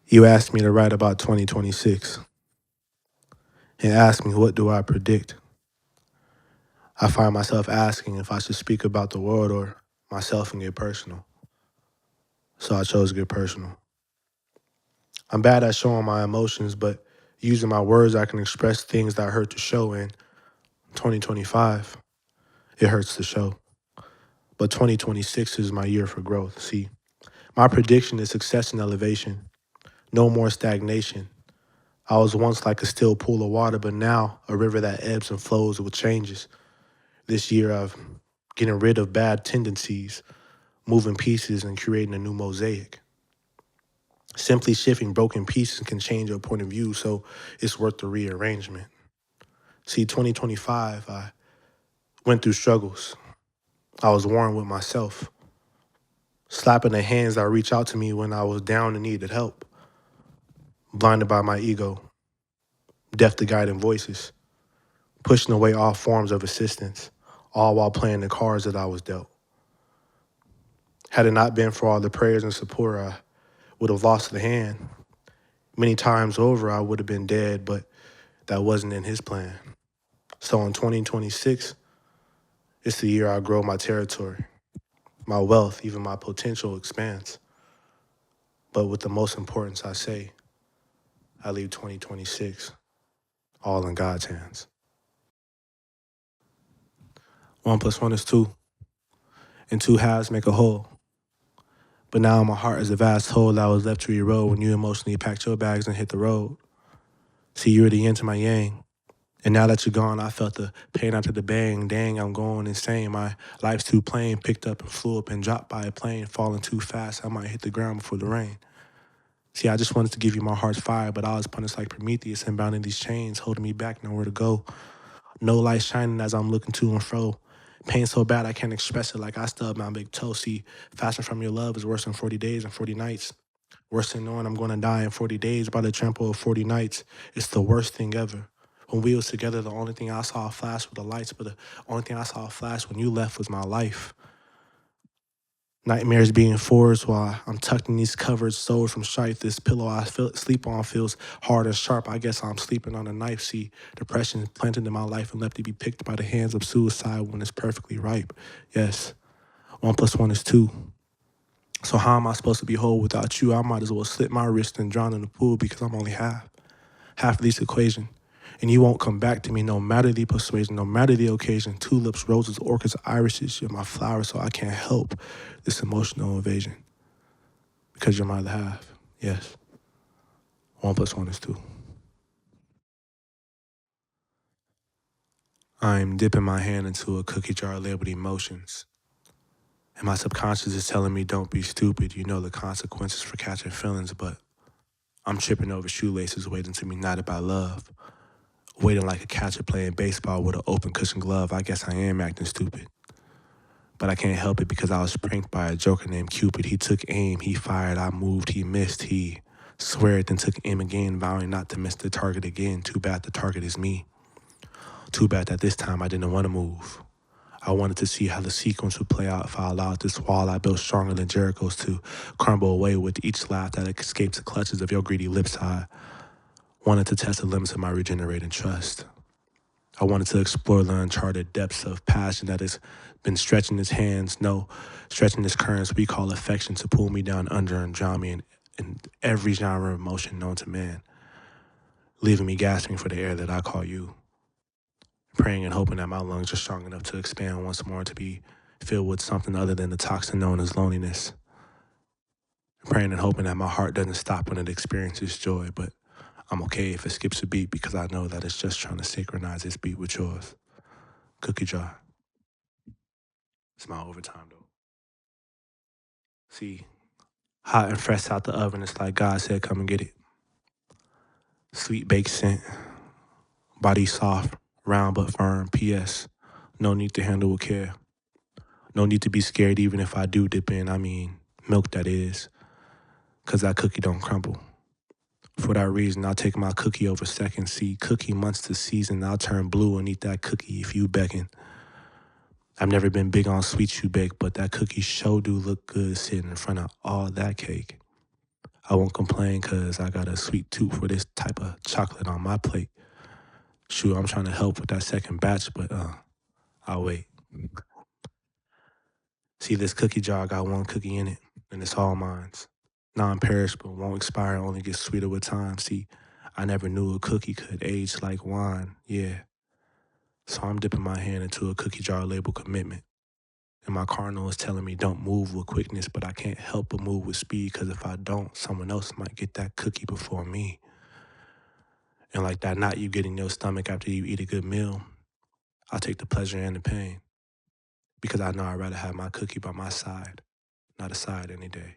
You asked me to write about 2026 and asked me what do I predict. I find myself asking if I should speak about the world or myself and get personal. So I chose to get personal. I'm bad at showing my emotions, but using my words, I can express things that hurt to show. In 2025, it hurts to show. But 2026 is my year for growth. See, my prediction is success and elevation, no more stagnation. I was once like a still pool of water, but now a river that ebbs and flows with changes. This year, I've getting rid of bad tendencies, moving pieces and creating a new mosaic. Simply shifting broken pieces can change your point of view, so it's worth the rearrangement. See, 2025, I went through struggles. I was warring with myself, slapping the hands that reached out to me when I was down and needed help, blinded by my ego, deaf to guiding voices, pushing away all forms of assistance, all while playing the cards that I was dealt. Had it not been for all the prayers and support, I would have lost the hand. Many times over, I would have been dead, but that wasn't in his plan. So in 2026, it's the year I grow my territory, my wealth, even my potential expands. But with the most importance, I say, I leave 2026 all in God's hands. 1 + 1 is 2, and two halves make a whole. But now my heart is a vast hole that was left to erode when you emotionally packed your bags and hit the road. See, you're the yin to my yang. And now that you're gone, I felt the pain after the bang. Dang, I'm going insane. My life's too plain. Picked up and flew up and dropped by a plane. Falling too fast, I might hit the ground before the rain. See, I just wanted to give you my heart's fire, but I was punished like Prometheus and bound in these chains, holding me back, nowhere to go. No light shining as I'm looking to and fro. Pain so bad I can't express it, like I stubbed my big toe. See, faster from your love is worse than 40 days and 40 nights. Worse than knowing I'm gonna die in 40 days by the trample of 40 nights. It's the worst thing ever. When we was together, the only thing I saw flash were the lights, but the only thing I saw flash when you left was my life. Nightmares being forged while I'm tucked in these covers, sewed from strife. This pillow I sleep on feels hard and sharp. I guess I'm sleeping on a knife. See, depression planted in my life and left to be picked by the hands of suicide when it's perfectly ripe. Yes, 1 + 1 is 2. So how am I supposed to be whole without you? I might as well slit my wrist and drown in the pool because I'm only half of this equation. And you won't come back to me no matter the persuasion, no matter the occasion. Tulips, roses, orchids, irises, you're my flower, so I can't help this emotional invasion. Because you're my other half. Yes. 1 + 1 is 2. I'm dipping my hand into a cookie jar labeled emotions. And my subconscious is telling me don't be stupid. You know the consequences for catching feelings, but I'm tripping over shoelaces waiting to be knotted by love. Waiting like a catcher playing baseball with an open cushion glove. I guess I am acting stupid. But I can't help it because I was pranked by a joker named Cupid. He took aim, he fired, I moved, he missed, he sweared, then took aim again, vowing not to miss the target again. Too bad the target is me. Too bad that this time I didn't want to move. I wanted to see how the sequence would play out if I allowed this wall I built stronger than Jericho's to crumble away with each laugh that escapes the clutches of your greedy lips. I wanted to test the limits of my regenerating trust. I wanted to explore the uncharted depths of passion that has been stretching its hands, no, stretching its currents we call affection to pull me down under and drown me in every genre of emotion known to man, leaving me gasping for the air that I call you, praying and hoping that my lungs are strong enough to expand once more to be filled with something other than the toxin known as loneliness, praying and hoping that my heart doesn't stop when it experiences joy, but I'm okay if it skips a beat because I know that it's just trying to synchronize its beat with yours. Cookie jar. It's my overtime though. See, hot and fresh out the oven, it's like God said, come and get it. Sweet baked scent, body soft, round but firm. P.S. No need to handle with care. No need to be scared even if I do dip in, I mean, milk that is. Cause that cookie don't crumble. For that reason, I'll take my cookie over second. See, cookie months to season, I'll turn blue and eat that cookie if you beckon. I've never been big on sweets you bake, but that cookie sure do look good sitting in front of all that cake. I won't complain cause I got a sweet tooth for this type of chocolate on my plate. Shoot, I'm trying to help with that second batch, but I'll wait. See, this cookie jar got one cookie in it, and it's all mine. Non-perishable, won't expire, only gets sweeter with time. See, I never knew a cookie could age like wine, yeah. So I'm dipping my hand into a cookie jar label commitment. And my cardinal is telling me don't move with quickness, but I can't help but move with speed, because if I don't, someone else might get that cookie before me. And like that knot you get in your stomach after you eat a good meal, I'll take the pleasure and the pain, because I know I'd rather have my cookie by my side, not a side any day.